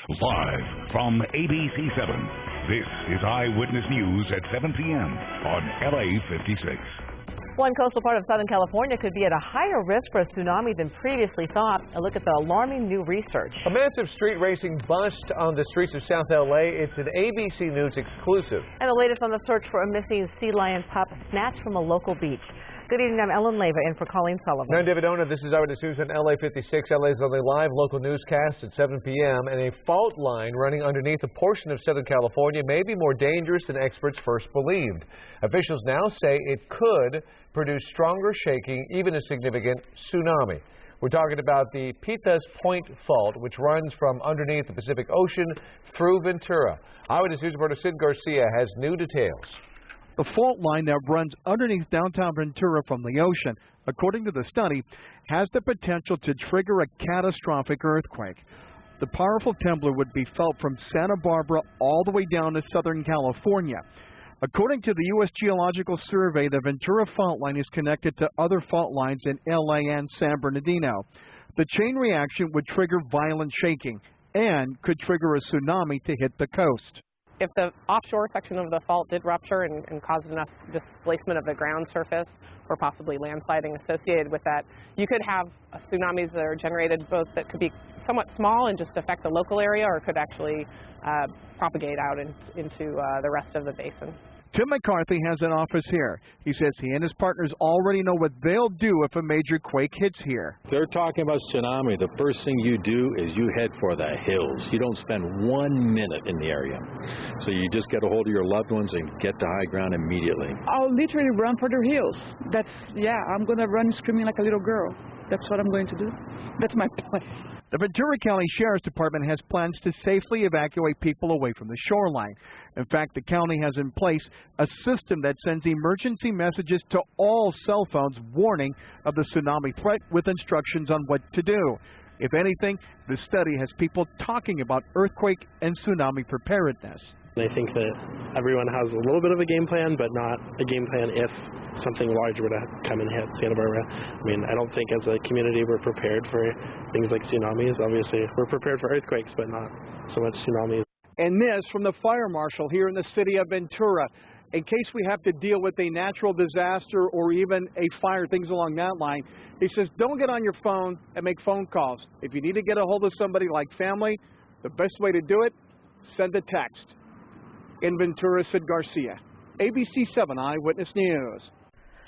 Live from ABC7, this is Eyewitness News at 7 p.m. on LA56. One coastal part of Southern California could be at a higher risk for a tsunami than previously thought. A look at the alarming new research. A massive street racing bust on the streets of South LA. It's an ABC News exclusive. And the latest on the search for a missing sea lion pup snatched from a local beach. Good evening, I'm Ellen Leva in for Colleen Sullivan. I'm David Ona. This is Eyewitness News on LA56, LA's only live local newscast at 7 p.m. And a fault line running underneath a portion of Southern California may be more dangerous than experts first believed. Officials now say it could produce stronger shaking, even a significant tsunami. We're talking about the Pitas Point Fault, which runs from underneath the Pacific Ocean through Ventura. Eyewitness News reporter Sid Garcia has new details. The fault line that runs underneath downtown Ventura from the ocean, according to the study, has the potential to trigger a catastrophic earthquake. The powerful tremor would be felt from Santa Barbara all the way down to Southern California. According to the U.S. Geological Survey, the Ventura fault line is connected to other fault lines in L.A. and San Bernardino. The chain reaction would trigger violent shaking and could trigger a tsunami to hit the coast. If the offshore section of the fault did rupture and cause enough displacement of the ground surface or possibly landsliding associated with that, you could have tsunamis that are generated both that could be somewhat small and just affect the local area, or could actually propagate out into the rest of the basin. Tim McCarthy has an office here. He says he and his partners already know what they'll do if a major quake hits here. They're talking about tsunami. The first thing you do is you head for the hills. You don't spend 1 minute in the area. So you just get a hold of your loved ones and get to high ground immediately. I'll literally run for the hills. I'm going to run screaming like a little girl. That's what I'm going to do. That's my plan. The Ventura County Sheriff's Department has plans to safely evacuate people away from the shoreline. In fact, the county has in place a system that sends emergency messages to all cell phones warning of the tsunami threat with instructions on what to do. If anything, the study has people talking about earthquake and tsunami preparedness. I think that everyone has a little bit of a game plan, but not a game plan if something large were to come and hit Santa Barbara. I mean, I don't think as a community we're prepared for things like tsunamis. Obviously, we're prepared for earthquakes, but not so much tsunamis. And this from the fire marshal here in the city of Ventura. In case we have to deal with a natural disaster or even a fire, things along that line, he says don't get on your phone and make phone calls. If you need to get a hold of somebody like family, the best way to do it, send a text. In Ventura, Sid Garcia, ABC7 Eyewitness News.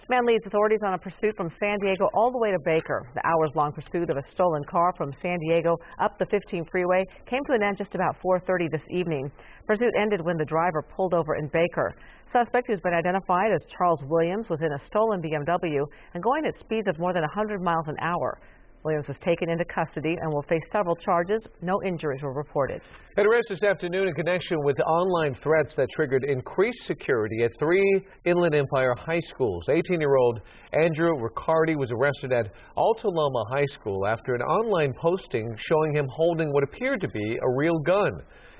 Man leads authorities on a pursuit from San Diego all the way to Baker. The hours-long pursuit of a stolen car from San Diego up the 15 freeway came to an end just about 4:30 this evening. Pursuit ended when the driver pulled over in Baker. Suspect, who's been identified as Charles Williams, was in a stolen BMW and going at speeds of more than 100 miles an hour. Williams was taken into custody and will face several charges. No injuries were reported. At arrest this afternoon in connection with online threats that triggered increased security at 3 Inland Empire high schools. 18-year-old Andrew Riccardi was arrested at Altaloma High School after an online posting showing him holding what appeared to be a real gun.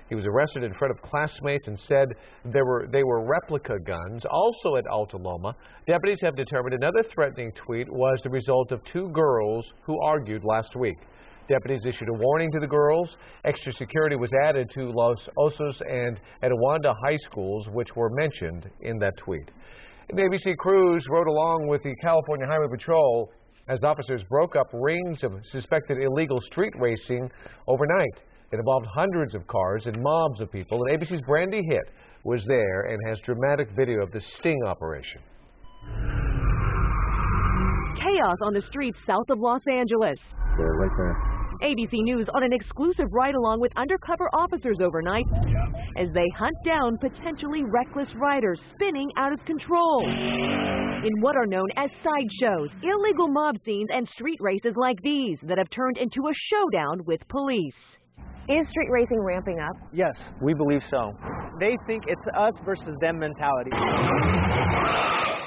He was arrested in front of classmates and said they were replica guns. Also at Altaloma, deputies have determined another threatening tweet was the result of two girls who argued last week. Deputies issued a warning to the girls. Extra security was added to Los Osos and Etowanda high schools, which were mentioned in that tweet. The ABC crews rode along with the California Highway Patrol as officers broke up rings of suspected illegal street racing overnight. It involved hundreds of cars and mobs of people, and ABC's Brandy Hitt was there and has dramatic video of the sting operation. Chaos on the streets south of Los Angeles. They're right there. ABC News on an exclusive ride-along with undercover officers overnight as they hunt down potentially reckless riders spinning out of control. In what are known as sideshows, illegal mob scenes and street races like these that have turned into a showdown with police. Is street racing ramping up? Yes, we believe so. They think it's us versus them mentality.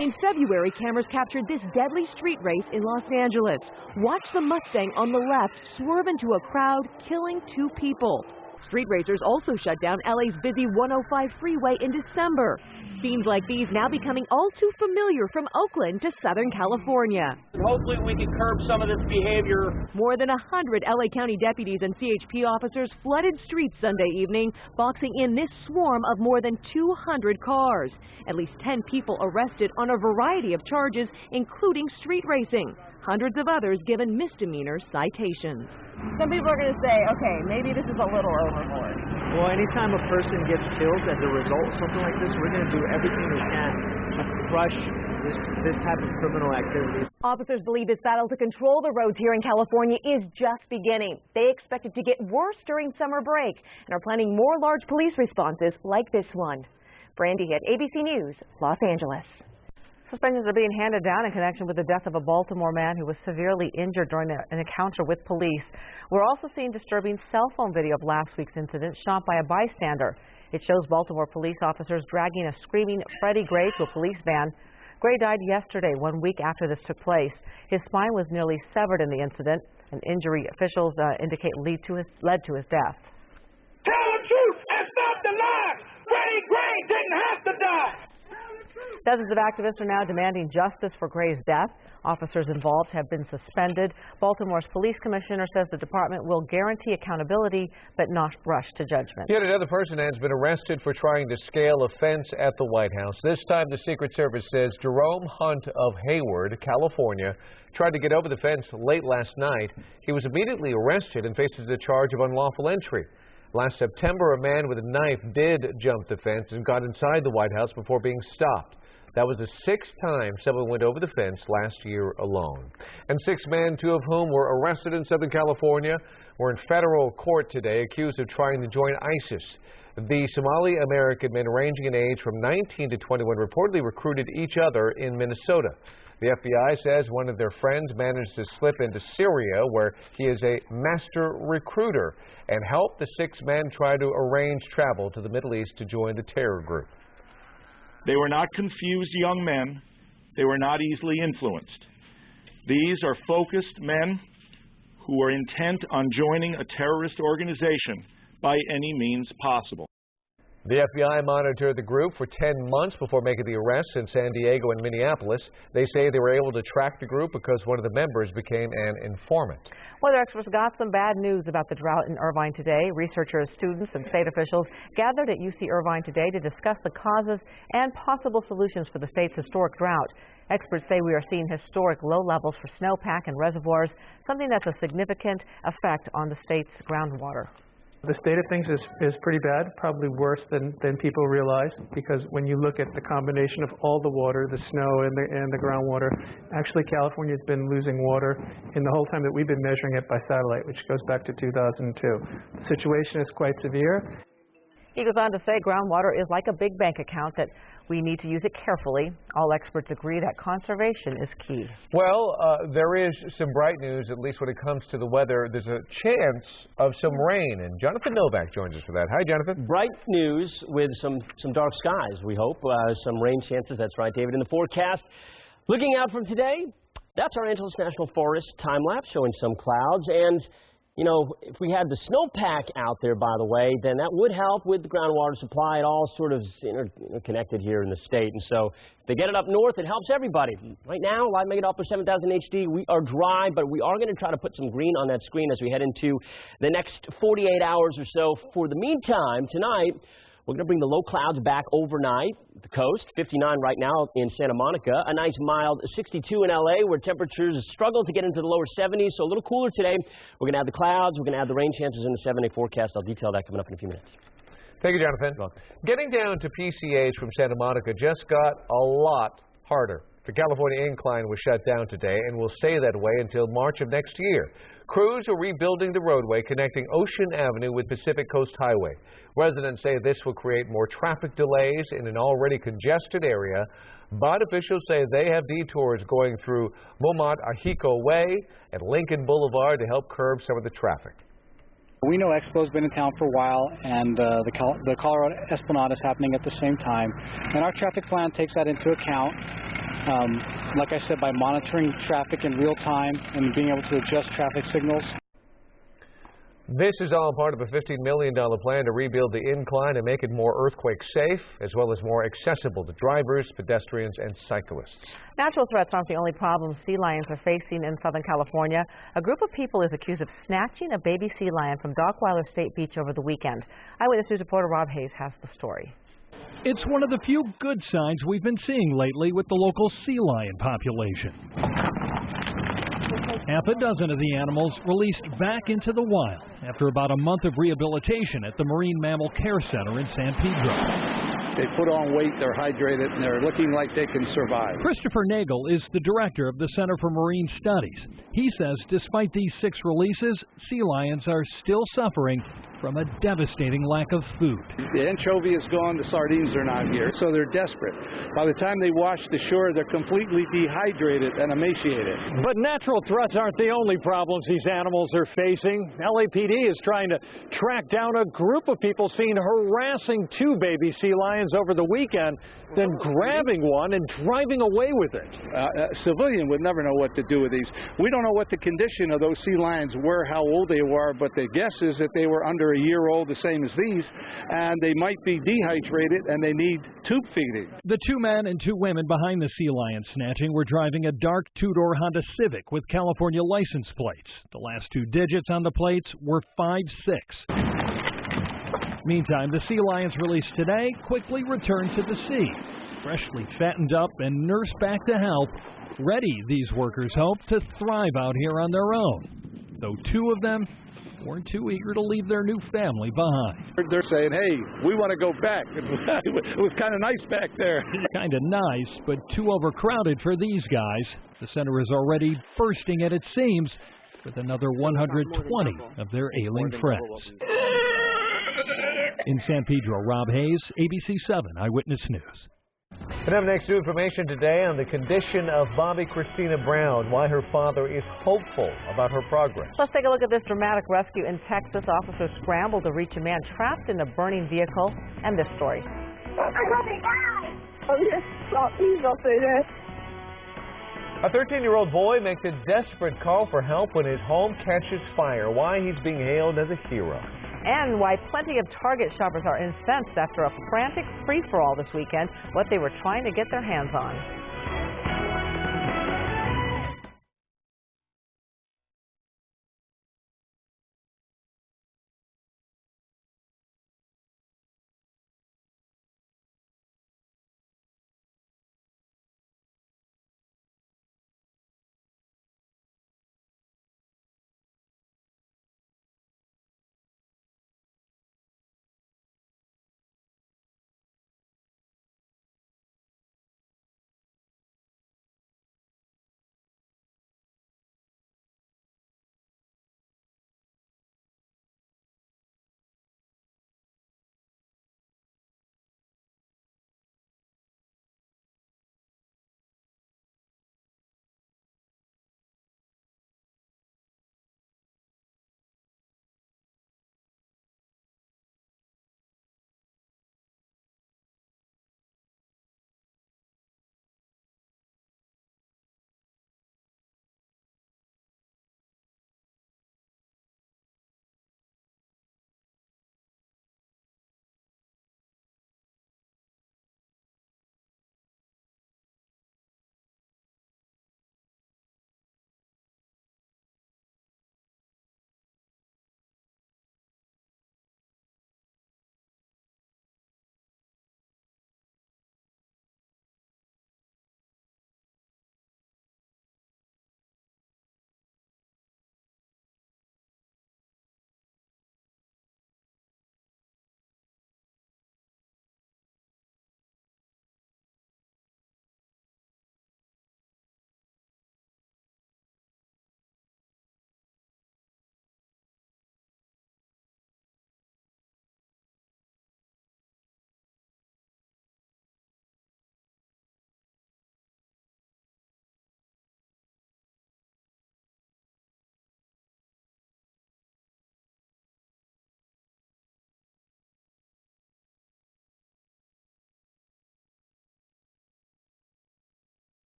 In February, cameras captured this deadly street race in Los Angeles. Watch the Mustang on the left swerve into a crowd, killing 2 people. Street racers also shut down LA's busy 105 freeway in December. Scenes like these now becoming all too familiar from Oakland to Southern California. Hopefully we can curb some of this behavior. More than 100 LA County deputies and CHP officers flooded streets Sunday evening, boxing in this swarm of more than 200 cars. At least 10 people arrested on a variety of charges, including street racing. Hundreds of others given misdemeanor citations. Some people are going to say, okay, maybe this is a little overboard. Well, anytime a person gets killed as a result of something like this, we're going to do everything we can to crush this type of criminal activity. Officers believe this battle to control the roads here in California is just beginning. They expect it to get worse during summer break and are planning more large police responses like this one. Brandy at ABC News, Los Angeles. Suspensions are being handed down in connection with the death of a Baltimore man who was severely injured during an encounter with police. We're also seeing disturbing cell phone video of last week's incident shot by a bystander. It shows Baltimore police officers dragging a screaming Freddie Gray to a police van. Gray died yesterday, 1 week after this took place. His spine was nearly severed in the incident. An injury officials indicate led to his death. Tell the truth and stop the lies. Freddie Gray didn't have to die. Dozens of activists are now demanding justice for Gray's death. Officers involved have been suspended. Baltimore's police commissioner says the department will guarantee accountability but not rush to judgment. Yet another person has been arrested for trying to scale a fence at the White House. This time the Secret Service says Jerome Hunt of Hayward, California, tried to get over the fence late last night. He was immediately arrested and faces the charge of unlawful entry. Last September, a man with a knife did jump the fence and got inside the White House before being stopped. That was the sixth time someone went over the fence last year alone. And 6 men, 2 of whom were arrested in Southern California, were in federal court today accused of trying to join ISIS. The Somali-American men ranging in age from 19 to 21 reportedly recruited each other in Minnesota. The FBI says one of their friends managed to slip into Syria, where he is a master recruiter, and helped the 6 men try to arrange travel to the Middle East to join the terror group. They were not confused young men. They were not easily influenced. These are focused men who are intent on joining a terrorist organization by any means possible. The FBI monitored the group for 10 months before making the arrests in San Diego and Minneapolis. They say they were able to track the group because one of the members became an informant. Weather experts got some bad news about the drought in Irvine today. Researchers, students, and state officials gathered at UC Irvine today to discuss the causes and possible solutions for the state's historic drought. Experts say we are seeing historic low levels for snowpack and reservoirs, something that's a significant effect on the state's groundwater. The state of things is pretty bad, probably worse than people realize, because when you look at the combination of all the water, the snow and the groundwater, actually California has been losing water in the whole time that we've been measuring it by satellite, which goes back to 2002. The situation is quite severe. He goes on to say groundwater is like a big bank account, that we need to use it carefully. All experts agree that conservation is key. Well, there is some bright news, at least when it comes to the weather. There's a chance of some rain, and Jonathan Novak joins us for that. Hi, Jonathan. Bright news with some dark skies, we hope. Some rain chances, that's right, David, in the forecast. Looking out from today, that's our Angeles National Forest time-lapse showing some clouds. And you know, if we had the snowpack out there, by the way, then that would help with the groundwater supply. It all sort of interconnected here in the state. And so if they get it up north, it helps everybody. Right now, Live Mega Doppler 7000 HD, we are dry, but we are going to try to put some green on that screen as we head into the next 48 hours or so. For the meantime, tonight, we're going to bring the low clouds back overnight. The coast, 59 right now in Santa Monica. A nice mild 62 in LA, where temperatures struggle to get into the lower 70s, so a little cooler today. We're going to add the clouds. We're going to add the rain chances in the 7-day forecast. I'll detail that coming up in a few minutes. Thank you, Jonathan. Getting down to PCH from Santa Monica just got a lot harder. The California Incline was shut down today and will stay that way until March of next year. Crews are rebuilding the roadway connecting Ocean Avenue with Pacific Coast Highway. Residents say this will create more traffic delays in an already congested area, but officials say they have detours going through Momot Ajico Way and Lincoln Boulevard to help curb some of the traffic. We know Expo's been in town for a while, and the Colorado Esplanade is happening at the same time, and our traffic plan takes that into account. Like I said, by monitoring traffic in real time and being able to adjust traffic signals. This is all part of a $15 million plan to rebuild the incline and make it more earthquake safe, as well as more accessible to drivers, pedestrians, and cyclists. Natural threats aren't the only problem sea lions are facing in Southern California. A group of people is accused of snatching a baby sea lion from Dockweiler State Beach over the weekend. Eyewitness News reporter Rob Hayes has the story. It's one of the few good signs we've been seeing lately with the local sea lion population. Half a dozen of the animals released back into the wild after about a month of rehabilitation at the Marine Mammal Care Center in San Pedro. They put on weight, they're hydrated, and they're looking like they can survive. Christopher Nagel is the director of the Center for Marine Studies. He says despite these 6 releases, sea lions are still suffering from a devastating lack of food. The anchovy is gone, the sardines are not here, so they're desperate. By the time they wash the shore, they're completely dehydrated and emaciated. But natural threats aren't the only problems these animals are facing. LAPD is trying to track down a group of people seen harassing 2 baby sea lions over the weekend, then grabbing one and driving away with it. A civilian would never know what to do with these. We don't know what the condition of those sea lions were, how old they were, but the guess is that they were under a year old, the same as these, and they might be dehydrated and they need tube feeding. The 2 men and 2 women behind the sea lion snatching were driving a dark 2-door Honda Civic with California license plates. The last 2 digits on the plates were 56. Meantime, the sea lions released today quickly returned to the sea. Freshly fattened up and nursed back to health, ready, these workers hope, to thrive out here on their own. Though 2 of them weren't too eager to leave their new family behind. They're saying, hey, we want to go back. It was kind of nice back there. Kind of nice, but too overcrowded for these guys. The center is already bursting at its seams with another 120 of their ailing friends. In San Pedro, Rob Hayes, ABC7 Eyewitness News. And up next, new information today on the condition of Bobby Christina Brown, why her father is hopeful about her progress. Let's take a look at this dramatic rescue in Texas. Officers scrambled to reach a man trapped in a burning vehicle, and this story. A 13-year-old boy makes a desperate call for help when his home catches fire. Why he's being hailed as a hero. And why plenty of Target shoppers are incensed after a frantic free-for-all this weekend, what they were trying to get their hands on.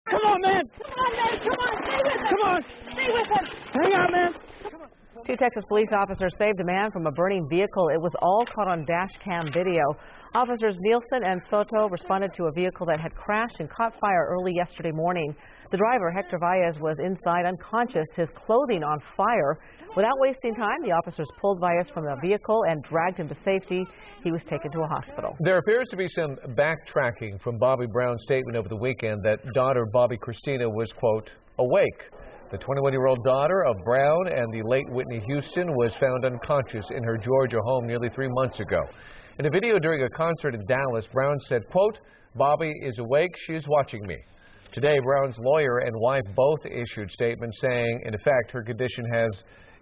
Come on, man! on, man. Come on, stay with him. Come on. Stay with him. Hang on, man. Two Texas police officers saved a man from a burning vehicle. It was all caught on dash cam video. Officers Nielsen and Soto responded to a vehicle that had crashed and caught fire early yesterday morning. The driver, Hector Valles, was inside unconscious, his clothing on fire. Without wasting time, the officers pulled Valles from the vehicle and dragged him to safety. He was taken to a hospital. There appears to be some backtracking from Bobby Brown's statement over the weekend that daughter Bobby Christina was, quote, awake. The 21-year-old daughter of Brown and the late Whitney Houston was found unconscious in her Georgia home nearly 3 months ago. In a video during a concert in Dallas, Brown said, quote, Bobby is awake, she is watching me. Today, Brown's lawyer and wife both issued statements saying, in effect, her condition has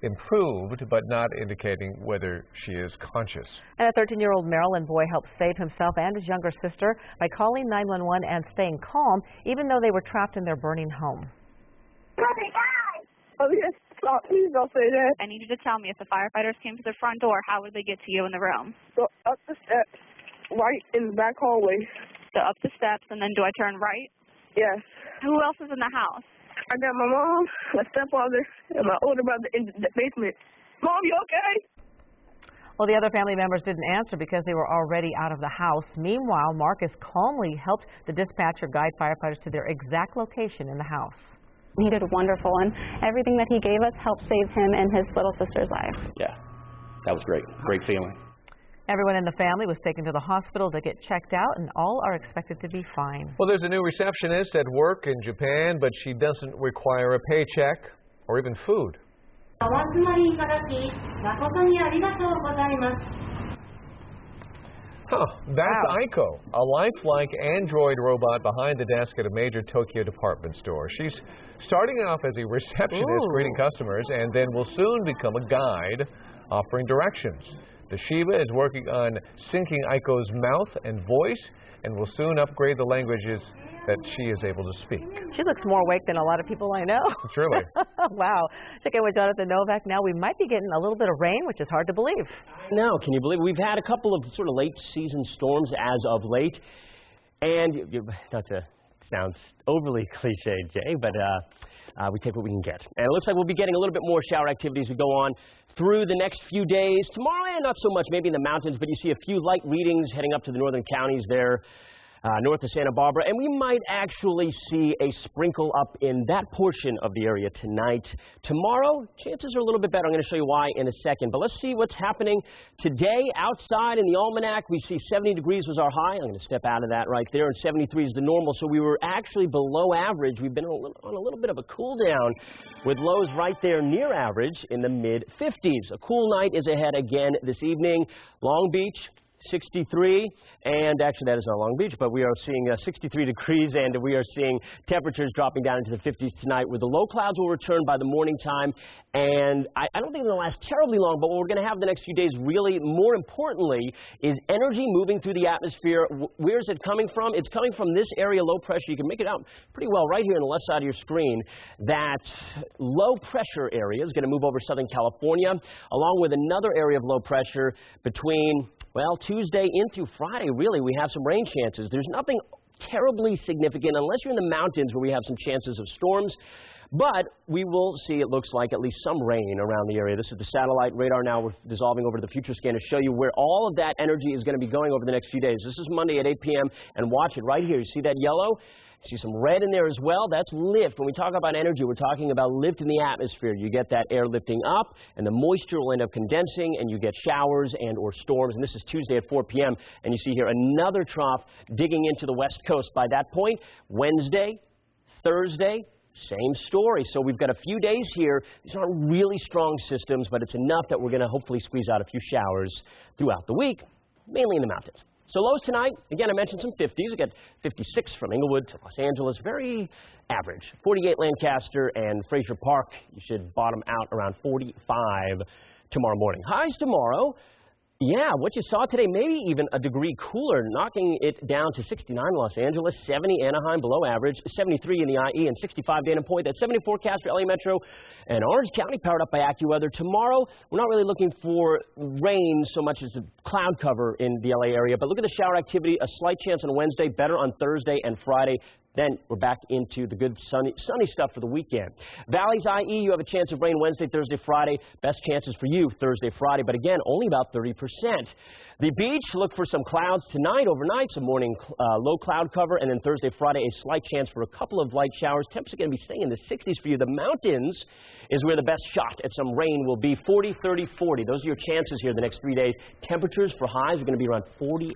improved, but not indicating whether she is conscious. And a 13-year-old Maryland boy helped save himself and his younger sister by calling 911 and staying calm, even though they were trapped in their burning home. Oh, yes. Stop. Please don't say that. I need you to tell me, if the firefighters came to the front door, how would they get to you in the room? So up the steps, right in the back hallway. So up the steps, and then do I turn right? Yes. Who else is in the house? I got my mom, my stepfather, and my older brother in the basement. Mom, you okay? Well, the other family members didn't answer because they were already out of the house. Meanwhile, Marcus calmly helped the dispatcher guide firefighters to their exact location in the house. He did wonderful, and everything that he gave us helped save him and his little sister's life. Yeah, that was great. Great feeling. Everyone in the family was taken to the hospital to get checked out, and all are expected to be fine. Well, there's a new receptionist at work in Japan, but she doesn't require a paycheck or even food. Huh, that's Aiko, a lifelike android robot behind the desk at a major Tokyo department store. She's starting off as a receptionist greeting customers and then will soon become a guide offering directions. The Shiba is working on syncing Aiko's mouth and voice and will soon upgrade the languages that she is able to speak. She looks more awake than a lot of people I know. Truly. Wow. Check in with Jonathan Novak. Now we might be getting a little bit of rain, which is hard to believe. No, can you believe it? We've had a couple of sort of late season storms as of late. And not to sound overly cliche, Jay, but we take what we can get. And it looks like we'll be getting a little bit more shower activity as we go on through the next few days. Tomorrow, not so much, maybe in the mountains, but you see a few light readings heading up to the northern counties there. North of Santa Barbara, and we might actually see a sprinkle up in that portion of the area tonight. Tomorrow, chances are a little bit better. I'm going to show you why in a second, but let's see what's happening today outside in the almanac. We see 70 degrees was our high. I'm going to step out of that right there, and 73 is the normal, so we were actually below average. We've been on a little bit of a cool down with lows right there near average in the mid-50s. A cool night is ahead again this evening. Long Beach, 63, and actually that is not Long Beach, but we are seeing 63 degrees, and we are seeing temperatures dropping down into the 50s tonight, where the low clouds will return by the morning time, and I don't think it'll last terribly long, but what we're going to have the next few days, really, more importantly, is energy moving through the atmosphere. Where is it coming from? It's coming from this area, low pressure. You can make it out pretty well right here on the left side of your screen. That low pressure area is going to move over Southern California, along with another area of low pressure between, well, Tuesday in through Friday, really, we have some rain chances. There's nothing terribly significant unless you're in the mountains where we have some chances of storms. But we will see, it looks like, at least some rain around the area. This is the satellite radar now. We're dissolving over to the future scan to show you where all of that energy is going to be going over the next few days. This is Monday at 8 p.m. And watch it right here. You see that yellow? See some red in there as well. That's lift. When we talk about energy, we're talking about lift in the atmosphere. You get that air lifting up, and the moisture will end up condensing, and you get showers and or storms. And this is Tuesday at 4 p.m. And you see here another trough digging into the west coast by that point. Wednesday, Thursday, same story. So we've got a few days here. These aren't really strong systems, but it's enough that we're going to hopefully squeeze out a few showers throughout the week, mainly in the mountains. So lows tonight, again, I mentioned some 50s. We got 56 from Inglewood to Los Angeles, very average. 48 Lancaster and Frazier Park. You should bottom out around 45 tomorrow morning. Highs tomorrow. Yeah, what you saw today, maybe even a degree cooler, knocking it down to 69 Los Angeles, 70 Anaheim, below average, 73 in the IE, and 65 Dana Point. That 70 forecast for LA Metro and Orange County, powered up by AccuWeather. Tomorrow, we're not really looking for rain so much as the cloud cover in the LA area, but look at the shower activity, a slight chance on Wednesday, better on Thursday and Friday. Then we're back into the good sunny stuff for the weekend. Valley's IE, you have a chance of rain Wednesday, Thursday, Friday. Best chances for you Thursday, Friday, but again, only about 30%. The beach, look for some clouds tonight, overnight, some morning low cloud cover, and then Thursday, Friday, a slight chance for a couple of light showers. Temps are going to be staying in the 60s for you. The mountains is where the best shot at some rain will be. 40, 30, 40. Those are your chances here the next 3 days. Temperatures for highs are going to be around 49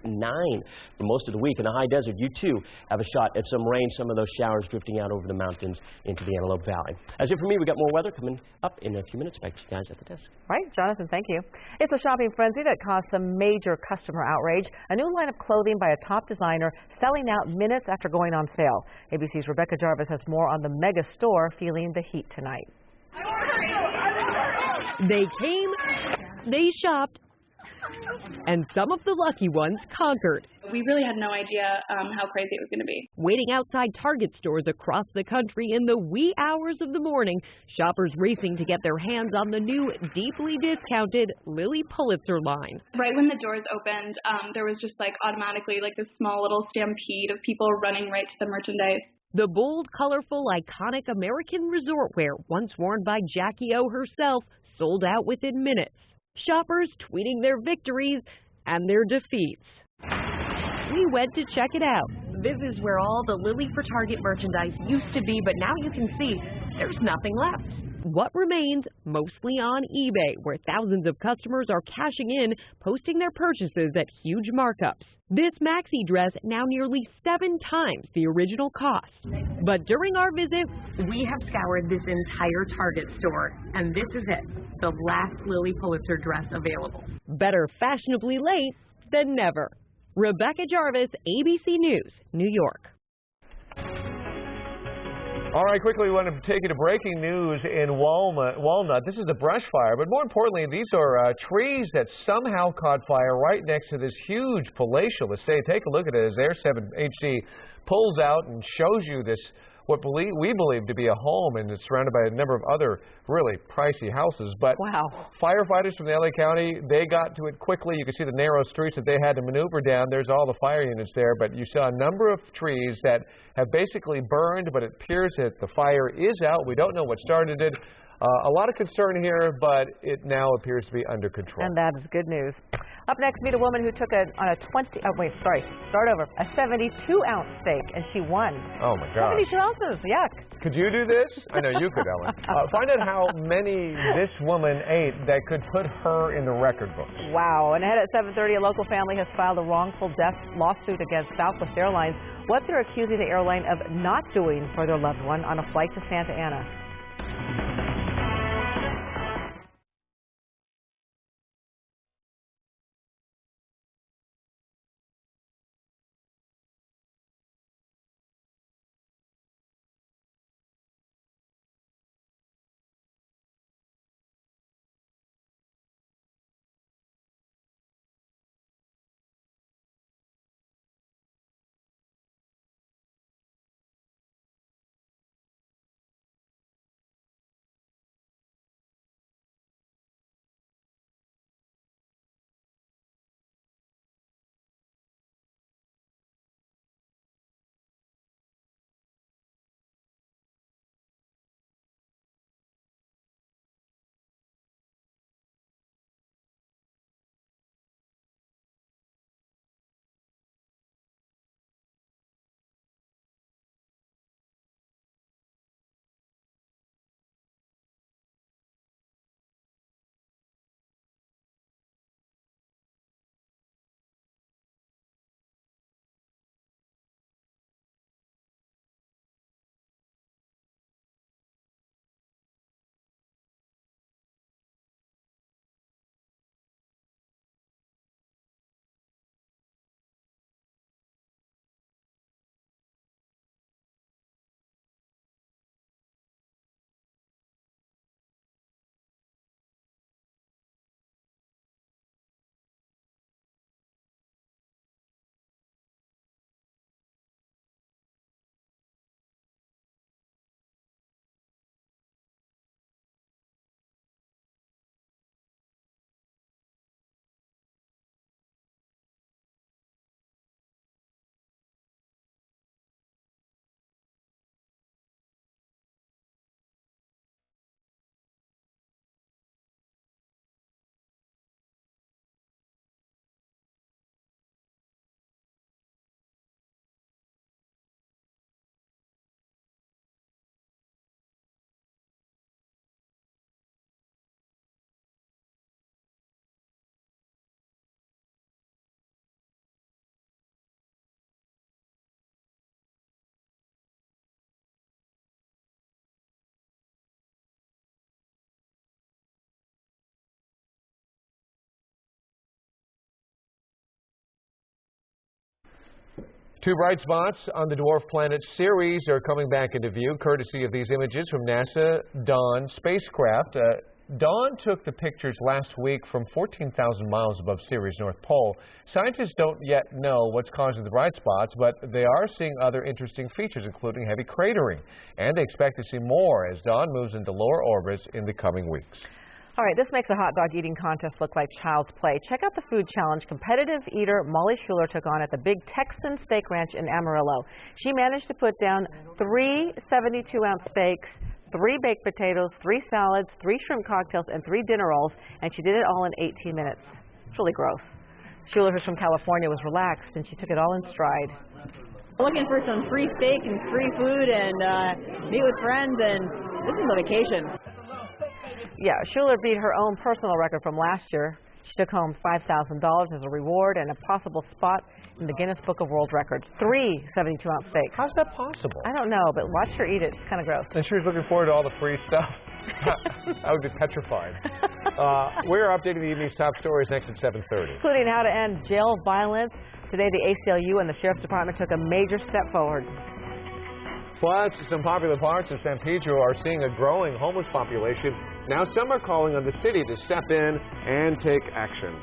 for most of the week. In the high desert, you too have a shot at some rain. Some of those showers drifting out over the mountains into the Antelope Valley. That's it for me. We got more weather coming up in a few minutes. Back to you guys at the desk. Right, Jonathan, thank you. It's a shopping frenzy that caused some major customer outrage. A new line of clothing by a top designer selling out minutes after going on sale. ABC's Rebecca Jarvis has more on the mega store feeling the heat tonight. They came, they shopped, and some of the lucky ones conquered. We really had no idea how crazy it was going to be. Waiting outside Target stores across the country in the wee hours of the morning, shoppers racing to get their hands on the new, deeply discounted Lilly Pulitzer line. Right when the doors opened, there was just automatically this small little stampede of people running right to the merchandise. The bold, colorful, iconic American resort wear, once worn by Jackie O herself, sold out within minutes. Shoppers tweeting their victories and their defeats. We went to check it out. This is where all the Lilly for Target merchandise used to be, but now you can see there's nothing left. What remains, mostly on eBay, where thousands of customers are cashing in, posting their purchases at huge markups. This maxi dress now nearly 7 times the original cost. But during our visit, we have scoured this entire Target store, and this is it, the last Lilly Pulitzer dress available. Better fashionably late than never. Rebecca Jarvis, ABC News, New York. All right, quickly, we want to take you to breaking news in Walnut. This is the brush fire, but more importantly, these are trees that somehow caught fire right next to this huge palatial estate. Take a look at it as Air7 HD pulls out and shows you this, what we believe to be a home, and it's surrounded by a number of other really pricey houses. But wow. Firefighters from the LA County, they got to it quickly. You can see the narrow streets that they had to maneuver down. There's all the fire units there, but you saw a number of trees that have basically burned, but it appears that the fire is out. We don't know what started it. A lot of concern here, but it now appears to be under control. And that is good news. Up next, meet a woman who took a 72-ounce steak, and she won. Oh, my God. 72 ounces, yuck. Could you do this? I know you could, Ellen. Find out how many this woman ate that could put her in the record book. Wow. And ahead at 7:30, a local family has filed a wrongful death lawsuit against Southwest Airlines. What they're accusing the airline of not doing for their loved one on a flight to Santa Ana. Two bright spots on the dwarf planet Ceres are coming back into view, courtesy of these images from NASA Dawn spacecraft. Dawn took the pictures last week from 14,000 miles above Ceres' North Pole. Scientists don't yet know what's causing the bright spots, but they are seeing other interesting features, including heavy cratering. And they expect to see more as Dawn moves into lower orbits in the coming weeks. All right, this makes a hot dog eating contest look like child's play. Check out the food challenge competitive eater Molly Schuler took on at the Big Texan Steak Ranch in Amarillo. She managed to put down 3 72-ounce steaks, 3 baked potatoes, 3 salads, 3 shrimp cocktails, and 3 dinner rolls, and she did it all in 18 minutes. It's really gross. Schuler, who's from California, was relaxed, and she took it all in stride. Looking for some free steak and free food and meet with friends, and this is a vacation. Yeah, Schuler beat her own personal record from last year. She took home $5,000 as a reward and a possible spot in the Guinness Book of World Records. 3 72-ounce steaks. How's that possible? I don't know, but watch her eat it. It's kind of gross. And she was looking forward to all the free stuff. I would be petrified. We're updating the evening's top stories next at 7:30. Including how to end jail violence. Today, the ACLU and the Sheriff's Department took a major step forward. Plus, some popular parts of San Pedro are seeing a growing homeless population. Now some are calling on the city to step in and take action.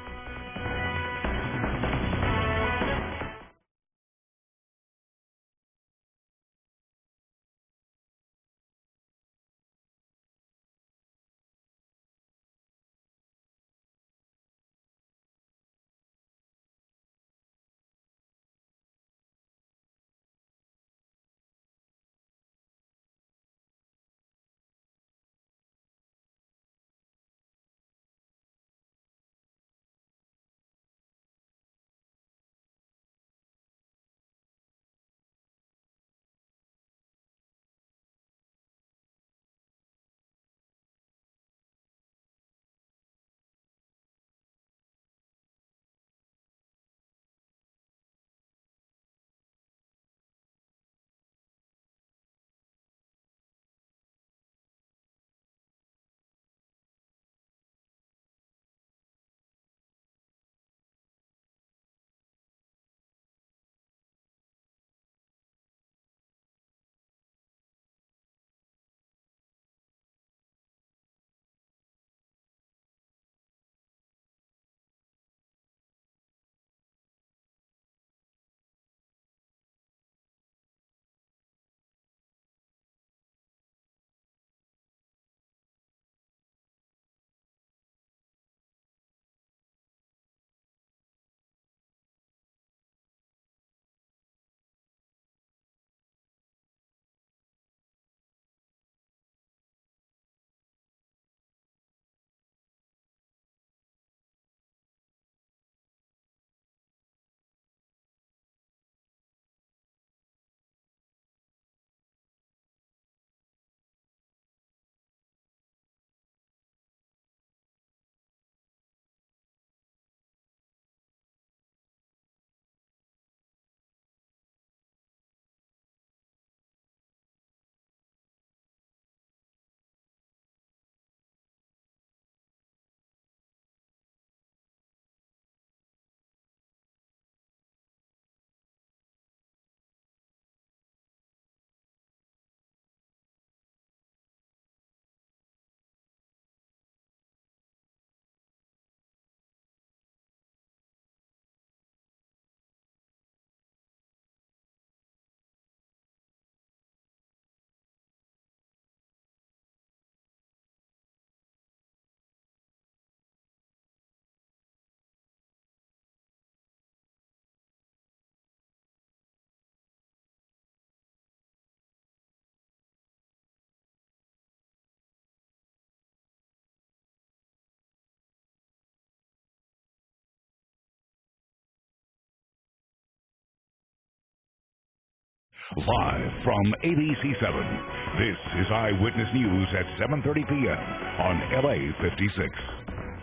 Live from ABC7, this is Eyewitness News at 7:30 p.m. on LA56.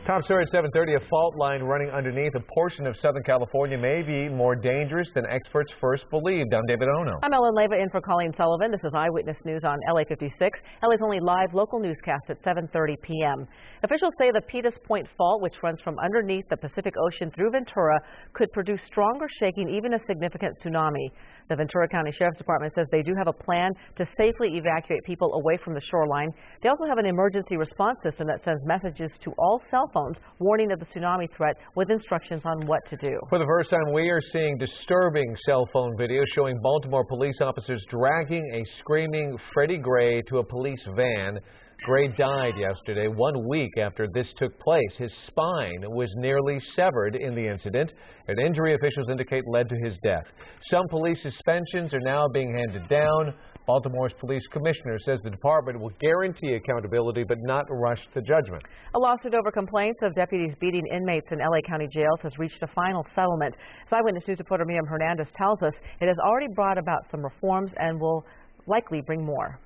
Top story at 7:30, a fault line running underneath a portion of Southern California may be more dangerous than experts first believed. I'm David Ono. I'm Ellen Leyva in for Colleen Sullivan. This is Eyewitness News on LA56, LA's only live local newscast at 7:30 p.m. Officials say the Peters Point Fault, which runs from underneath the Pacific Ocean through Ventura, could produce stronger shaking, even a significant tsunami. The Ventura County Sheriff's Department says they do have a plan to safely evacuate people away from the shoreline. They also have an emergency response system that sends messages to all cell phones warning of the tsunami threat with instructions on what to do. For the first time, we are seeing disturbing cell phone videos showing Baltimore police officers dragging a screaming Freddie Gray to a police van. Gray died yesterday, 1 week after this took place. His spine was nearly severed in the incident, an injury officials indicate led to his death. Some police suspensions are now being handed down. Baltimore's police commissioner says the department will guarantee accountability but not rush to judgment. A lawsuit over complaints of deputies beating inmates in LA County jails has reached a final settlement. As Eyewitness News reporter Miriam Hernandez tells us, it has already brought about some reforms and will likely bring more.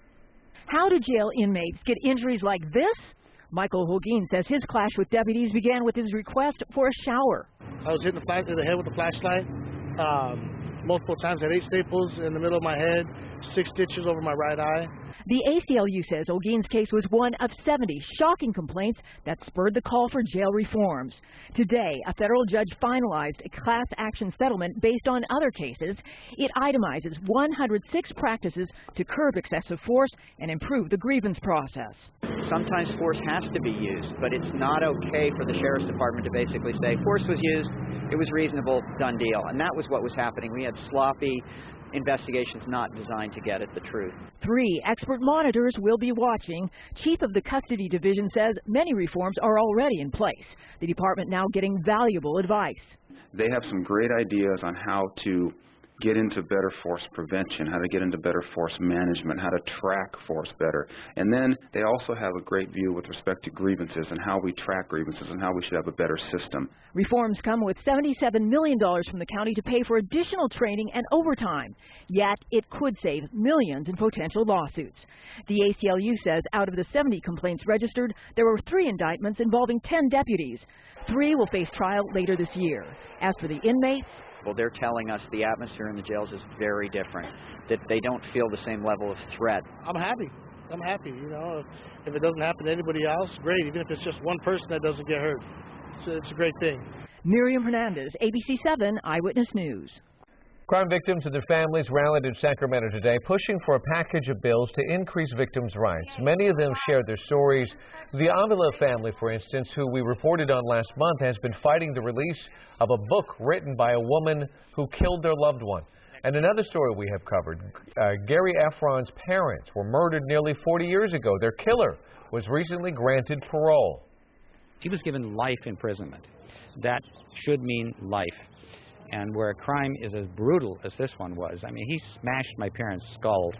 How do jail inmates get injuries like this? Michael Holguin says his clash with deputies began with his request for a shower. I was hitting the flag to the head with a flashlight multiple times. I had 8 staples in the middle of my head, 6 stitches over my right eye. The ACLU says Holguin's case was one of 70 shocking complaints that spurred the call for jail reforms. Today, a federal judge finalized a class action settlement based on other cases. It itemizes 106 practices to curb excessive force and improve the grievance process. Sometimes force has to be used, but it's not okay for the Sheriff's Department to basically say force was used, it was reasonable, done deal. And that was what was happening. We had sloppy investigations not designed to get at the truth. 3 expert monitors will be watching. Chief of the Custody Division says many reforms are already in place. The department now getting valuable advice. They have some great ideas on how to get into better force prevention, how to get into better force management, how to track force better. And then they also have a great view with respect to grievances and how we track grievances and how we should have a better system. Reforms come with $77 million from the county to pay for additional training and overtime. Yet it could save millions in potential lawsuits. The ACLU says out of the 70 complaints registered, there were 3 indictments involving 10 deputies. 3 will face trial later this year. As for the inmates, Well, they're telling us the atmosphere in the jails is very different, that they don't feel the same level of threat. I'm happy. You know, if it doesn't happen to anybody else, great. Even if it's just one person that doesn't get hurt, it's a great thing. Miriam Hernandez, ABC7 Eyewitness News. Crime victims and their families rallied in Sacramento today, pushing for a package of bills to increase victims' rights. Many of them shared their stories. The Avila family, for instance, who we reported on last month, has been fighting the release of a book written by a woman who killed their loved one. And another story we have covered, Gary Efron's parents were murdered nearly 40 years ago. Their killer was recently granted parole. He was given life imprisonment. That should mean life. And where a crime is as brutal as this one was, I mean, he smashed my parents' skull.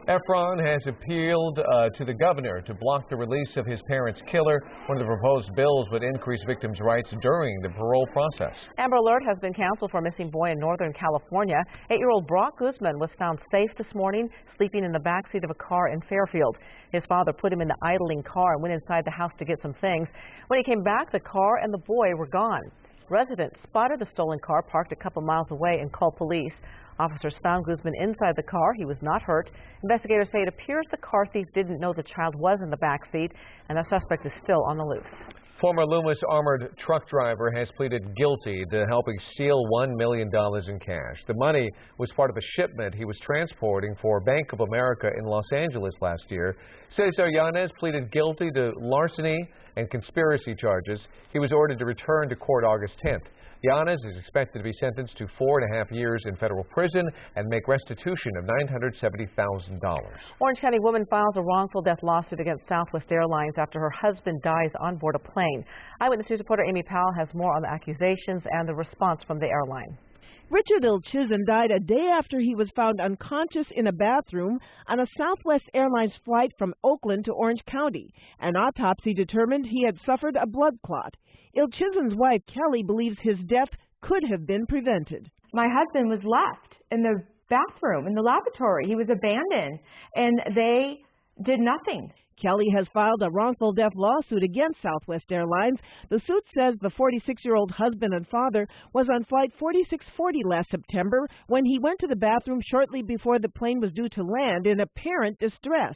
Efron has appealed to the governor to block the release of his parents' killer. One of the proposed bills would increase victims' rights during the parole process. Amber Alert has been canceled for a missing boy in Northern California. 8-year-old Brock Guzman was found safe this morning, sleeping in the backseat of a car in Fairfield. His father put him in the idling car and went inside the house to get some things. When he came back, the car and the boy were gone. Residents spotted the stolen car parked a couple miles away and called police. Officers found Guzman inside the car. He was not hurt. Investigators say it appears the car thief didn't know the child was in the back seat, and the suspect is still on the loose. Former Loomis armored truck driver has pleaded guilty to helping steal $1 million in cash. The money was part of a shipment he was transporting for Bank of America in Los Angeles last year. Cesar Yanez pleaded guilty to larceny and conspiracy charges. He was ordered to return to court August 10th. Yanez is expected to be sentenced to 4.5 years in federal prison and make restitution of $970,000. Orange County woman files a wrongful death lawsuit against Southwest Airlines after her husband dies on board a plane. Eyewitness News reporter Amy Powell has more on the accusations and the response from the airline. Richard Ilchizin died a day after he was found unconscious in a bathroom on a Southwest Airlines flight from Oakland to Orange County. An autopsy determined he had suffered a blood clot. Ilchizin's wife, Kelly, believes his death could have been prevented. My husband was left in the bathroom, in the lavatory. He was abandoned, and they did nothing. Kelly has filed a wrongful death lawsuit against Southwest Airlines. The suit says the 46-year-old husband and father was on Flight 4640 last September when he went to the bathroom shortly before the plane was due to land in apparent distress.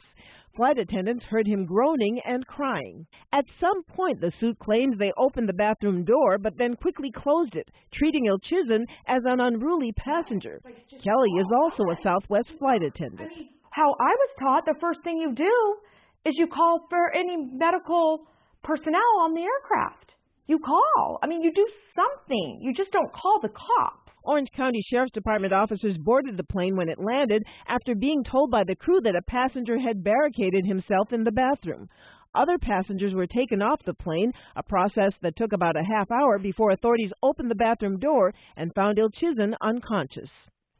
Flight attendants heard him groaning and crying. At some point, the suit claims they opened the bathroom door but then quickly closed it, treating Ilchizen as an unruly passenger. Kelly is also a Southwest flight attendant. How I was taught, the first thing you do is you call for any medical personnel on the aircraft. You call. I mean, you do something. You just don't call the cops. Orange County Sheriff's Department officers boarded the plane when it landed after being told by the crew that a passenger had barricaded himself in the bathroom. Other passengers were taken off the plane, a process that took about a half hour before authorities opened the bathroom door and found Ilchizen unconscious.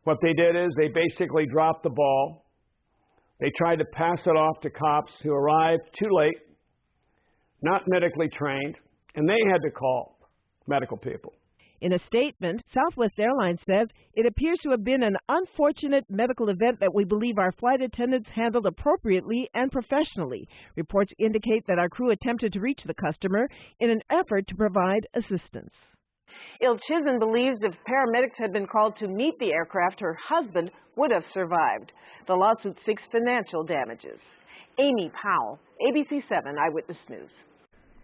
What they did is they basically dropped the ball. They tried to pass it off to cops who arrived too late, not medically trained, and they had to call medical people. In a statement, Southwest Airlines says it appears to have been an unfortunate medical event that we believe our flight attendants handled appropriately and professionally. Reports indicate that our crew attempted to reach the customer in an effort to provide assistance. Ilchizen believes if paramedics had been called to meet the aircraft, her husband would have survived. The lawsuit seeks financial damages. Amy Powell, ABC7 Eyewitness News.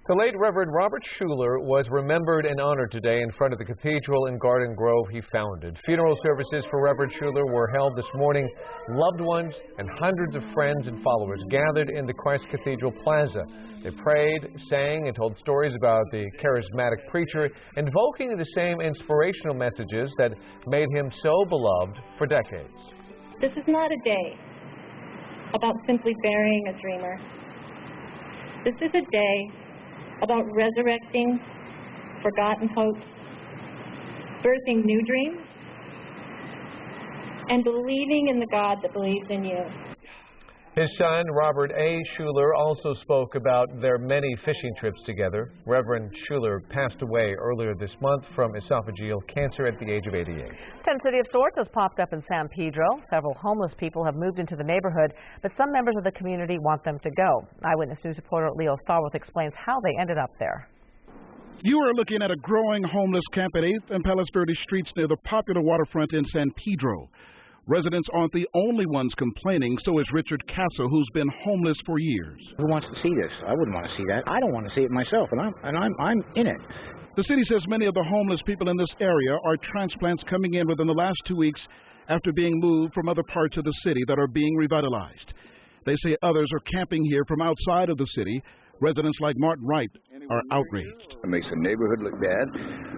The late Reverend Robert Schuler was remembered and honored today in front of the cathedral in Garden Grove he founded. Funeral services for Reverend Schuler were held this morning. Loved ones and hundreds of friends and followers gathered in the Christ Cathedral Plaza. They prayed, sang, and told stories about the charismatic preacher, invoking the same inspirational messages that made him so beloved for decades. This is not a day about simply burying a dreamer. This is a day about resurrecting forgotten hopes, birthing new dreams, and believing in the God that believes in you. His son, Robert A. Schuler, also spoke about their many fishing trips together. Reverend Schuler passed away earlier this month from esophageal cancer at the age of 88. Tent City of Sorts has popped up in San Pedro. Several homeless people have moved into the neighborhood, but some members of the community want them to go. Eyewitness News reporter Leo Starworth explains how they ended up there. You are looking at a growing homeless camp at 8th and Palos Verdes streets near the popular waterfront in San Pedro. Residents aren't the only ones complaining, so is Richard Castle, who's been homeless for years. Who wants to see this? I wouldn't want to see that. I don't want to see it myself, and I'm in it. The city says many of the homeless people in this area are transplants coming in within the last 2 weeks after being moved from other parts of the city that are being revitalized. They say others are camping here from outside of the city. Residents like Martin Wright are outraged. It makes the neighborhood look bad.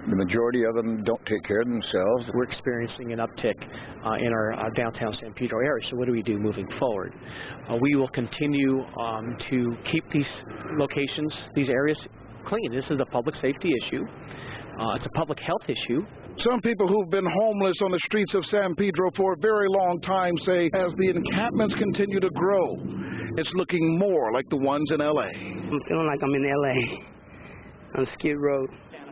The majority of them don't take care of themselves. We're experiencing an uptick in our downtown San Pedro area. So what do we do moving forward? We will continue to keep these locations, these areas clean. This is a public safety issue. It's a public health issue. Some people who've been homeless on the streets of San Pedro for a very long time say as the encampments continue to grow, it's looking more like the ones in L.A. I'm feeling like I'm in L.A. on Skid Row.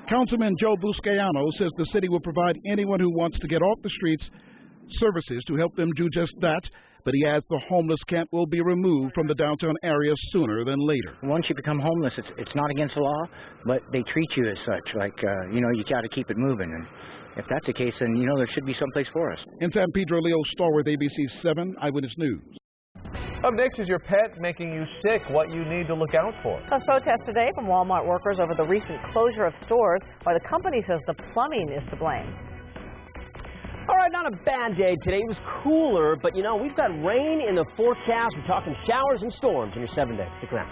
Councilman Joe Buscaino says the city will provide anyone who wants to get off the streets services to help them do just that. But he adds the homeless camp will be removed from the downtown area sooner than later. Once you become homeless, it's not against the law, but they treat you as such. Like, you got to keep it moving. And if that's the case, then, there should be someplace for us. In San Pedro, Leo Starworth, ABC7 Eyewitness News. Up next, is your pet making you sick? What you need to look out for. A protest today from Walmart workers over the recent closure of stores, while the company says the plumbing is to blame. All right, not a bad day today. It was cooler, but we've got rain in the forecast. We're talking showers and storms in your 7 days. Stick around.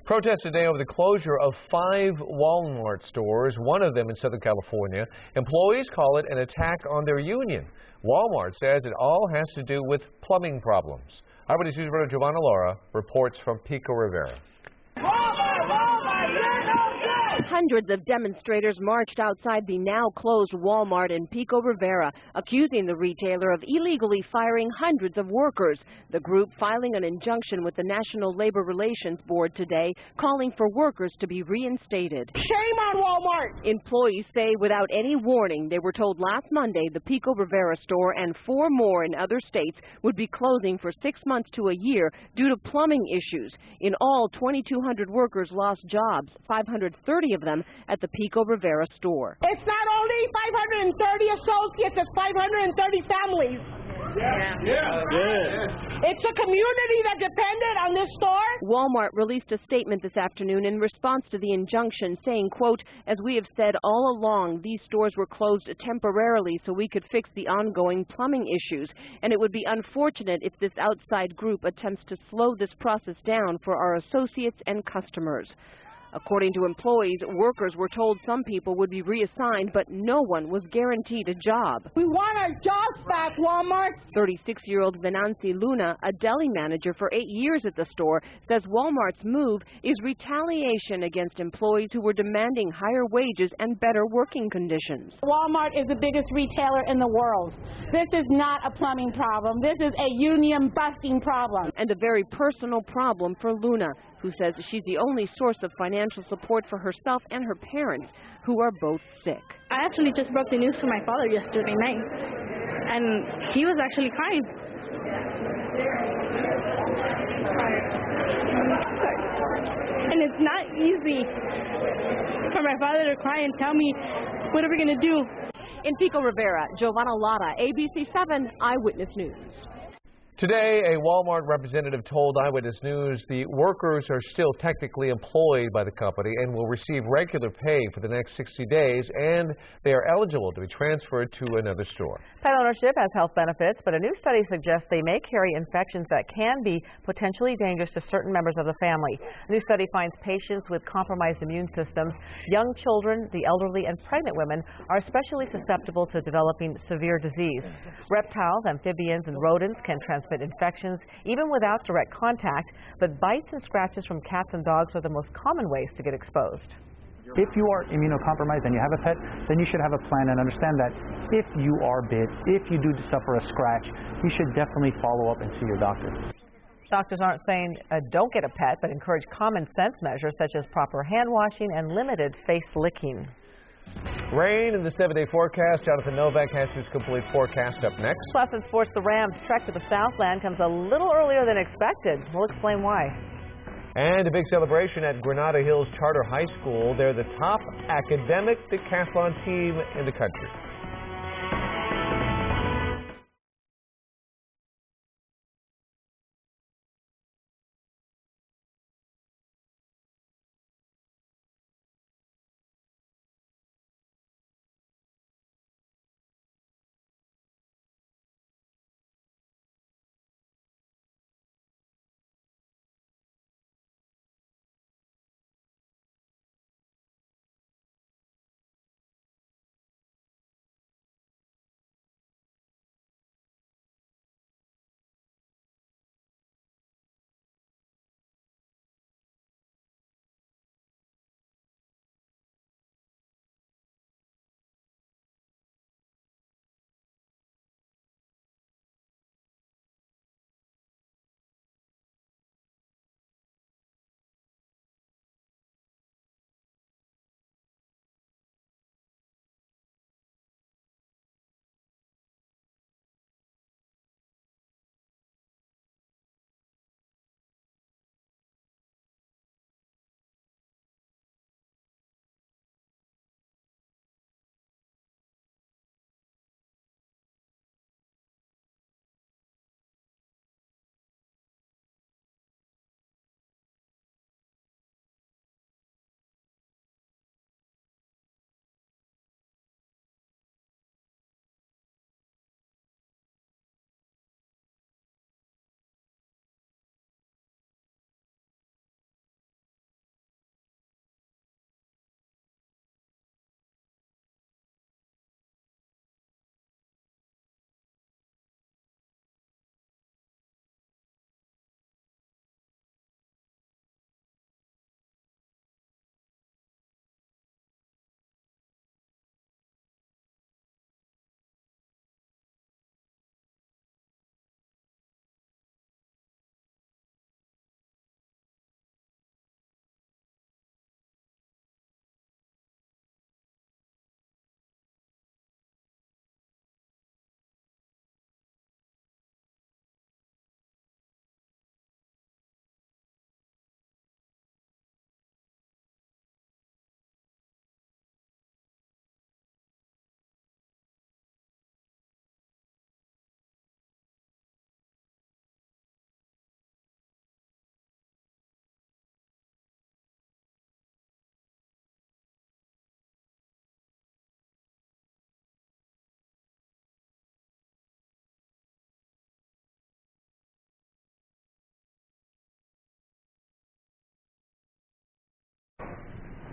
Protests today over the closure of 5 Walmart stores, one of them in Southern California. Employees call it an attack on their union. Walmart says it all has to do with plumbing problems. Eyewitness News reporter Giovanna Laura reports from Pico Rivera. Hundreds of demonstrators marched outside the now-closed Walmart in Pico Rivera, accusing the retailer of illegally firing hundreds of workers. The group filing an injunction with the National Labor Relations Board today, calling for workers to be reinstated. Shame on Walmart! Employees say without any warning, they were told last Monday the Pico Rivera store and 4 more in other states would be closing for 6 months to a year due to plumbing issues. In all, 2,200 workers lost jobs, 530 of them at the Pico Rivera store. It's not only 530 associates, it's 530 families. It's a community that depended on this store. Walmart released a statement this afternoon in response to the injunction, saying, quote, "As we have said all along, these stores were closed temporarily so we could fix the ongoing plumbing issues, and it would be unfortunate if this outside group attempts to slow this process down for our associates and customers." According to employees, workers were told some people would be reassigned, but no one was guaranteed a job. We want our jobs back, Walmart. 36-year-old Venancy Luna, a deli manager for 8 years at the store, says Walmart's move is retaliation against employees who were demanding higher wages and better working conditions. Walmart is the biggest retailer in the world. This is not a plumbing problem. This is a union-busting problem. And a very personal problem for Luna, who says she's the only source of financial support for herself and her parents, who are both sick. I actually just broke the news to my father yesterday night, and he was actually crying. And it's not easy for my father to cry and tell me, what are we going to do? In Pico Rivera, Giovanna Lara, ABC7 Eyewitness News. Today, a Walmart representative told Eyewitness News the workers are still technically employed by the company and will receive regular pay for the next 60 days, and they are eligible to be transferred to another store. Pet ownership has health benefits, but a new study suggests they may carry infections that can be potentially dangerous to certain members of the family. A new study finds patients with compromised immune systems, young children, the elderly, and pregnant women are especially susceptible to developing severe disease. Reptiles, amphibians, and rodents can transmit infections even without direct contact, but bites and scratches from cats and dogs are the most common ways to get exposed. If you are immunocompromised and you have a pet, then you should have a plan and understand that if you are bit, if you do suffer a scratch, you should definitely follow up and see your doctor. Doctors aren't saying don't get a pet, but encourage common sense measures such as proper hand washing and limited face licking. Rain in the 7-day forecast. Jonathan Novak has his complete forecast up next. Plus in sports, the Rams' trek to the Southland comes a little earlier than expected. We'll explain why. And a big celebration at Granada Hills Charter High School. They're the top academic decathlon team in the country.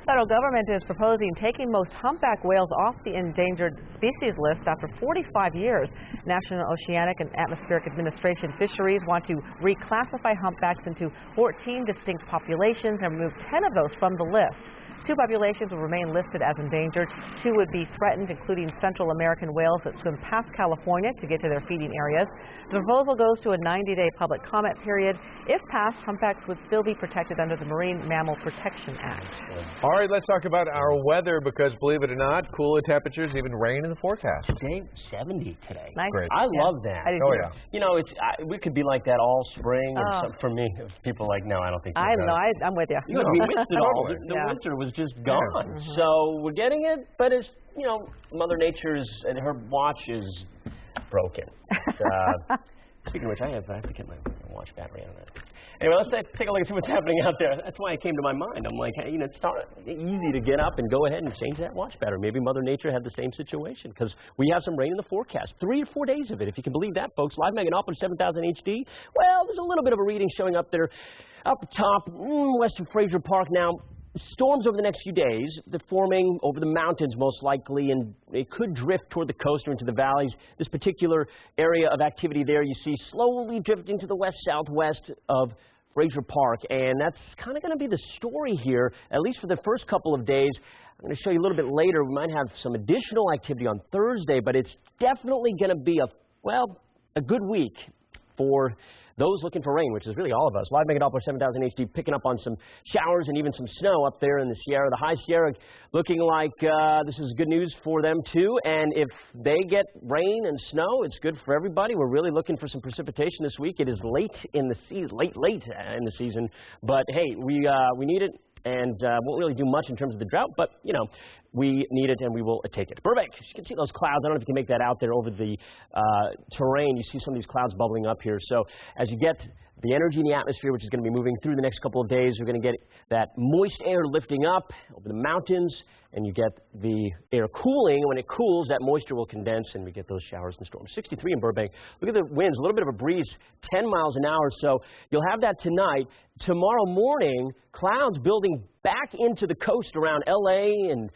Federal government is proposing taking most humpback whales off the endangered species list after 45 years. National Oceanic and Atmospheric Administration Fisheries want to reclassify humpbacks into 14 distinct populations and remove 10 of those from the list. 2 populations will remain listed as endangered. 2 would be threatened, including Central American whales that swim past California to get to their feeding areas. The proposal goes to a 90-day public comment period. If passed, humpbacks would still be protected under the Marine Mammal Protection Act. All right, let's talk about our weather because, believe it or not, cooler temperatures, even rain in the forecast. Today, 70 today. Nice. Great. I love that. Oh, yeah. You know, we could be like that all spring. And some, for me, people are like, no, I don't think so. I'm with you. No, we missed it all. The Yeah. winter was just gone. So we're getting it, but it's, you know, Mother Nature's, and her watch is broken. Speaking of which, I have to get my watch battery on that. Anyway, let's take a look and see what's happening out there. That's why it came to my mind. I'm like, hey, you know, it's easy to get up and go ahead and change that watch battery. Maybe Mother Nature had the same situation because we have some rain in the forecast. 3 or 4 days of it, if you can believe that, folks. Live Meganopolis 7000 HD. Well, there's a little bit of a reading showing up there, up top, west of Fraser Park now. Storms over the next few days, they're forming over the mountains most likely, and they could drift toward the coast or into the valleys. This particular area of activity there you see slowly drifting to the west-southwest of Fraser Park, and that's kind of going to be the story here, at least for the first couple of days. I'm going to show you a little bit later. We might have some additional activity on Thursday, but it's definitely going to be a good week for those looking for rain, which is really all of us. Live Meganopolis 7000 HD picking up on some showers and even some snow up there in the Sierra. The High Sierra looking like this is good news for them too. And if they get rain and snow, it's good for everybody. We're really looking for some precipitation this week. It is late in the season, late in the season. But hey, we need it. And won't really do much in terms of the drought, but, you know, we need it and we will take it. Burbank, you can see those clouds. I don't know if you can make that out there over the terrain. You see some of these clouds bubbling up here. So as you get the energy in the atmosphere, which is going to be moving through the next couple of days, we're going to get that moist air lifting up over the mountains, and you get the air cooling. When it cools, that moisture will condense, and we get those showers and storms. 63 in Burbank. Look at the winds, a little bit of a breeze, 10 miles an hour. So you'll have that tonight. Tomorrow morning, clouds building back into the coast around LA and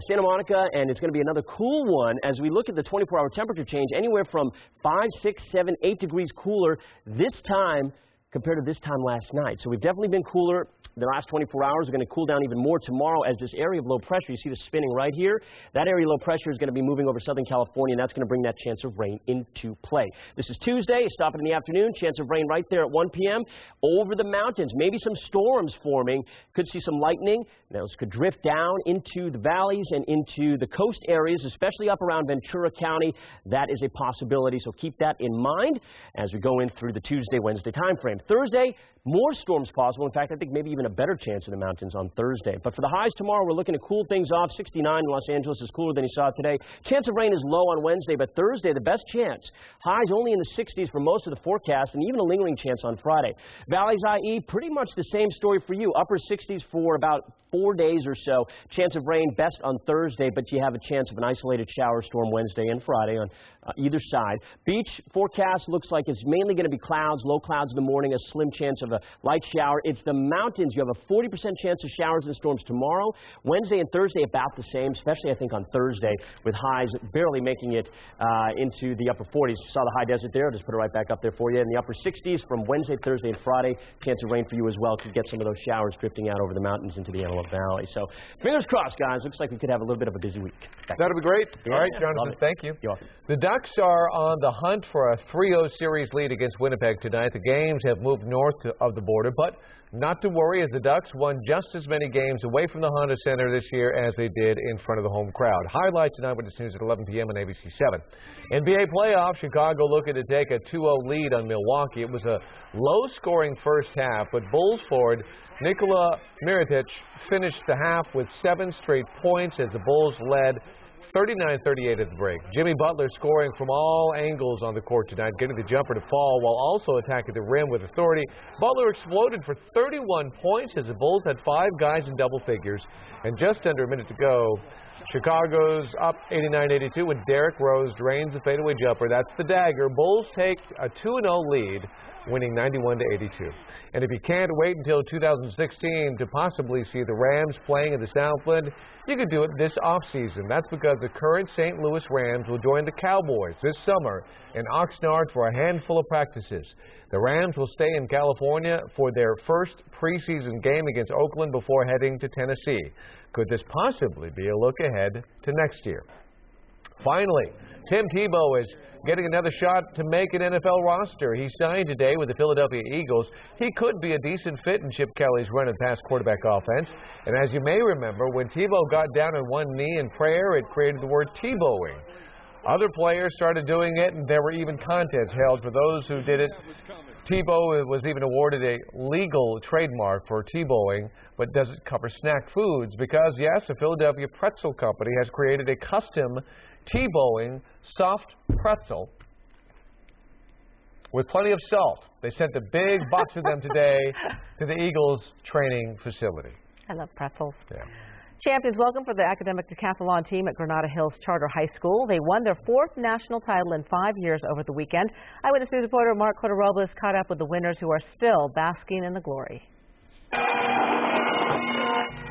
Santa Monica, and it's going to be another cool one as we look at the 24-hour temperature change, anywhere from 5, 6, 7, 8 degrees cooler this time compared to this time last night. So we've definitely been cooler. The last 24 hours are going to cool down even more tomorrow as this area of low pressure, you see this spinning right here, that area of low pressure is going to be moving over Southern California, and that's going to bring that chance of rain into play. This is Tuesday, stop it in the afternoon, chance of rain right there at 1 p.m. over the mountains. Maybe some storms forming, could see some lightning. Those could drift down into the valleys and into the coast areas, especially up around Ventura County. That is a possibility, so keep that in mind as we go in through the Tuesday, Wednesday time frame. Thursday, more storms possible. In fact, I think maybe even a better chance in the mountains on Thursday. But for the highs tomorrow, we're looking to cool things off. 69 in Los Angeles is cooler than you saw today. Chance of rain is low on Wednesday, but Thursday, the best chance. Highs only in the 60s for most of the forecast, and even a lingering chance on Friday. Valleys, IE, pretty much the same story for you. Upper 60s for about 4 days or so. Chance of rain best on Thursday, but you have a chance of an isolated shower storm Wednesday and Friday on either side. Beach forecast looks like it's mainly going to be clouds, low clouds in the morning, a slim chance of a light shower. It's the mountains. You have a 40% chance of showers and storms tomorrow. Wednesday and Thursday about the same, especially I think on Thursday with highs barely making it into the upper 40s. You saw the high desert there. I'll just put it right back up there for you. In the upper 60s from Wednesday, Thursday, and Friday. Chance of rain for you as well. Could get some of those showers drifting out over the mountains into the Antelope Valley. So fingers crossed, guys. Looks like we could have a little bit of a busy week. That'll be great. Yeah, all right, Jonathan, thank you. You're welcome. The Ducks are on the hunt for a 3-0 series lead against Winnipeg tonight. The games have moved north of the border, but not to worry, as the Ducks won just as many games away from the Honda Center this year as they did in front of the home crowd. Highlights tonight with the news at 11 p.m. on ABC7. NBA playoffs, Chicago looking to take a 2-0 lead on Milwaukee. It was a low-scoring first half, but Bulls forward Nikola Mirotic finished the half with 7 straight points as the Bulls led 39-38 at the break. Jimmy Butler scoring from all angles on the court tonight, getting the jumper to fall while also attacking the rim with authority. Butler exploded for 31 points as the Bulls had 5 guys in double figures. And just under a minute to go, Chicago's up 89-82 when Derrick Rose drains the fadeaway jumper. That's the dagger. Bulls take a 2-0 lead winning 91-82. And if you can't wait until 2016 to possibly see the Rams playing in the Southland, you could do it this offseason. That's because the current St. Louis Rams will join the Cowboys this summer in Oxnard for a handful of practices. The Rams will stay in California for their first preseason game against Oakland before heading to Tennessee. Could this possibly be a look ahead to next year? Finally, Tim Tebow is getting another shot to make an NFL roster. He signed today with the Philadelphia Eagles. He could be a decent fit in Chip Kelly's run-and-pass quarterback offense. And as you may remember, when Tebow got down on one knee in prayer, it created the word Tebowing. Other players started doing it, and there were even contests held for those who did it. Tebow was even awarded a legal trademark for Tebowing, but doesn't cover snack foods because, yes, a Philadelphia pretzel company has created a custom Tebowing soft pretzel with plenty of salt. They sent a big box of them today to the Eagles training facility. I love pretzels. Yeah. Champions welcome for the academic decathlon team at Granada Hills Charter High School. They won their 4th national title in 5 years over the weekend. Eyewitness News reporter Mark Cota-Robles caught up with the winners who are still basking in the glory.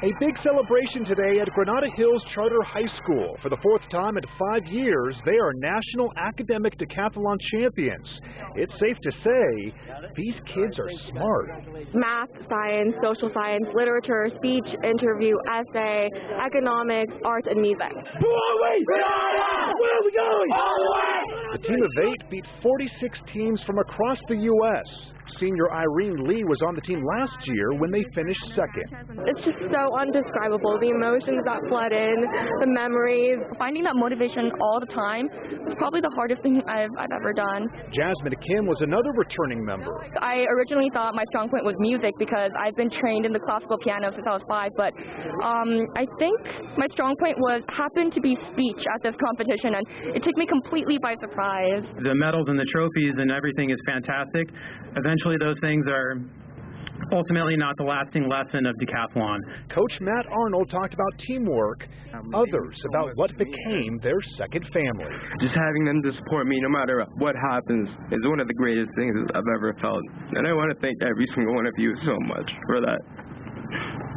A big celebration today at Granada Hills Charter High School. For the 4th time in 5 years, they are national academic decathlon champions. It's safe to say these kids are smart. Math, science, social science, literature, speech, interview, essay, economics, arts, and music. Granada! Where are we going? All the way! The team of 8 beat 46 teams from across the U.S. Senior Irene Lee was on the team last year when they finished 2nd. It's just so undescribable, the emotions that flood in, the memories. Finding that motivation all the time was probably the hardest thing I've ever done. Jasmine Kim was another returning member. I originally thought my strong point was music because I've been trained in the classical piano since I was 5, but I think my strong point happened to be speech at this competition, and it took me completely by surprise. The medals and the trophies and everything is fantastic. Eventually those things are ultimately not the lasting lesson of decathlon. Coach Matt Arnold talked about teamwork, others about what became their second family. Just having them to support me no matter what happens is one of the greatest things I've ever felt. And I want to thank every single one of you so much for that.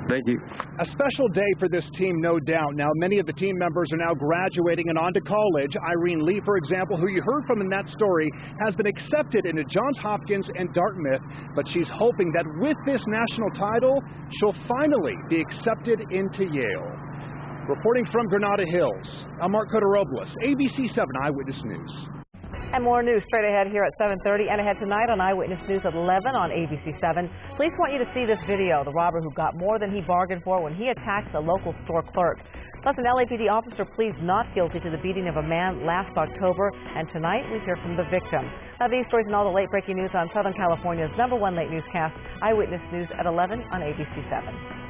Thank you. A special day for this team, no doubt. Now, many of the team members are now graduating and on to college. Irene Lee, for example, who you heard from in that story, has been accepted into Johns Hopkins and Dartmouth, but she's hoping that with this national title, she'll finally be accepted into Yale. Reporting from Granada Hills, I'm Mark Cota-Robles, ABC7 Eyewitness News. And more news straight ahead here at 7:30 and ahead tonight on Eyewitness News at 11 on ABC7. Police want you to see this video, the robber who got more than he bargained for when he attacked a local store clerk. Plus, an LAPD officer pleads not guilty to the beating of a man last October, and tonight we hear from the victim. Now, these stories and all the late breaking news on Southern California's #1 late newscast, Eyewitness News at 11 on ABC7.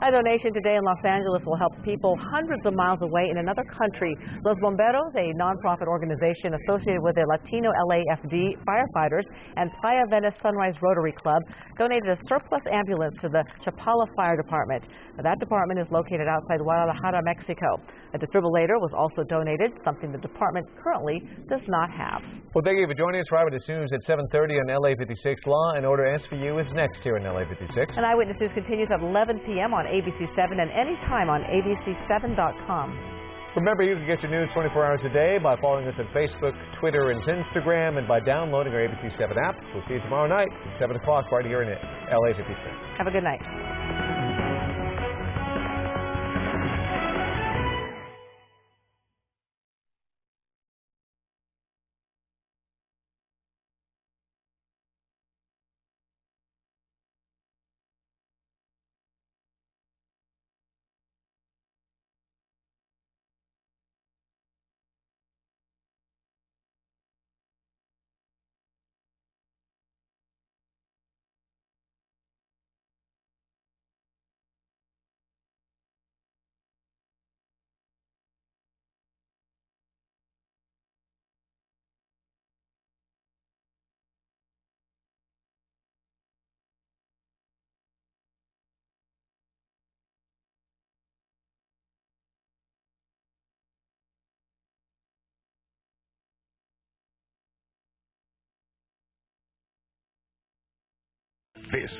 A donation today in Los Angeles will help people hundreds of miles away in another country. Los Bomberos, a nonprofit organization associated with the Latino LAFD firefighters and Playa Venice Sunrise Rotary Club, donated a surplus ambulance to the Chapala Fire Department. Now, that department is located outside Guadalajara, Mexico. A defibrillator was also donated, something the department currently does not have. Well, thank you for joining us. Right with the news at 7:30 on LA56. Law and Order SVU is next here on LA56. And Eyewitness News continues at 11 p.m. on ABC7 and anytime on ABC7.com. Remember, you can get your news 24 hours a day by following us on Facebook, Twitter, and Instagram, and by downloading our ABC7 app. We'll see you tomorrow night at 7 o'clock right here in LA56. Have a good night. This